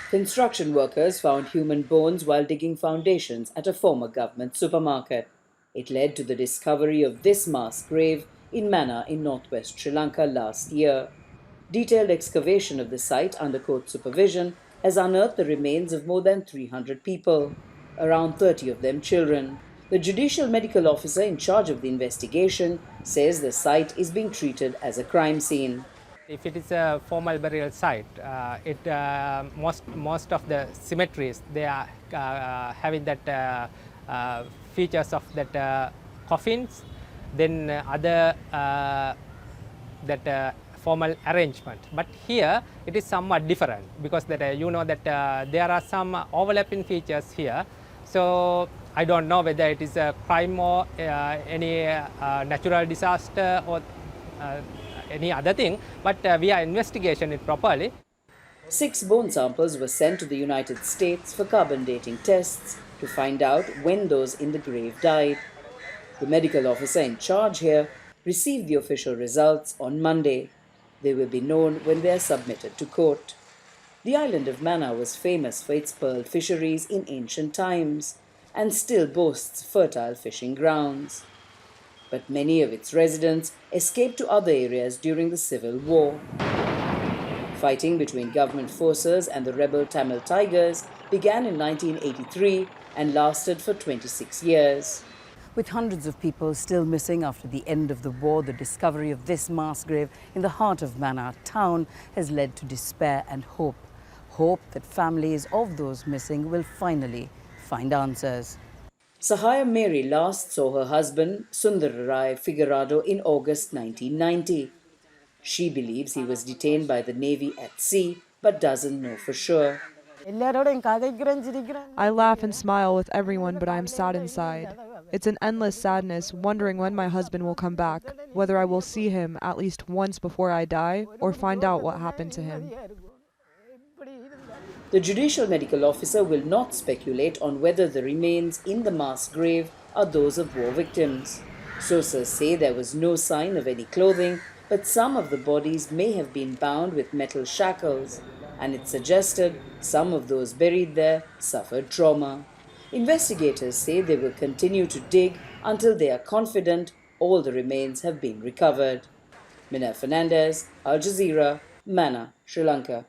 Construction workers found human bones while digging foundations at a former government supermarket. It led to the discovery of this mass grave in Mannar in northwest Sri Lanka last year. Detailed excavation of the site under court supervision has unearthed the remains of more than 300 people, around 30 of them children. The judicial medical officer in charge of the investigation says the site is being treated as a crime scene. If it is a formal burial site, most of the cemeteries they are having that features of that coffins, then other that formal arrangement. But here it is somewhat different because that you know that there are some overlapping features here. So I don't know whether it is a crime or any natural disaster or any other thing, but we are investigating it properly. 6 bone samples were sent to the United States for carbon dating tests to find out when those in the grave died. The medical officer in charge here received the official results on Monday. They will be known when they are submitted to court. The island of Mannar was famous for its pearl fisheries in ancient times and still boasts fertile fishing grounds. But many of its residents escaped to other areas during the Civil War. Fighting between government forces and the rebel Tamil Tigers began in 1983 and lasted for 26 years. With hundreds of people still missing after the end of the war, the discovery of this mass grave in the heart of Mannar town has led to despair and hope. Hope that families of those missing will finally find answers. SAHAYAM Mary last saw her husband, FIGUARADO, in August 1990. She believes he was detained by the Navy at sea, but doesn't know for sure. I laugh and smile with everyone, but I am sad inside. It's an endless sadness, wondering when my husband will come back, whether I will see him at least once before I die, or find out what happened to him. The judicial medical officer will not speculate on whether the remains in the mass grave are those of war victims. Sources say there was no sign of any clothing, but some of the bodies may have been bound with metal shackles, and it's suggested some of those buried there suffered trauma. Investigators say they will continue to dig until they are confident all the remains have been recovered. Minelle Fernandez, Al Jazeera, Mannar, Sri Lanka.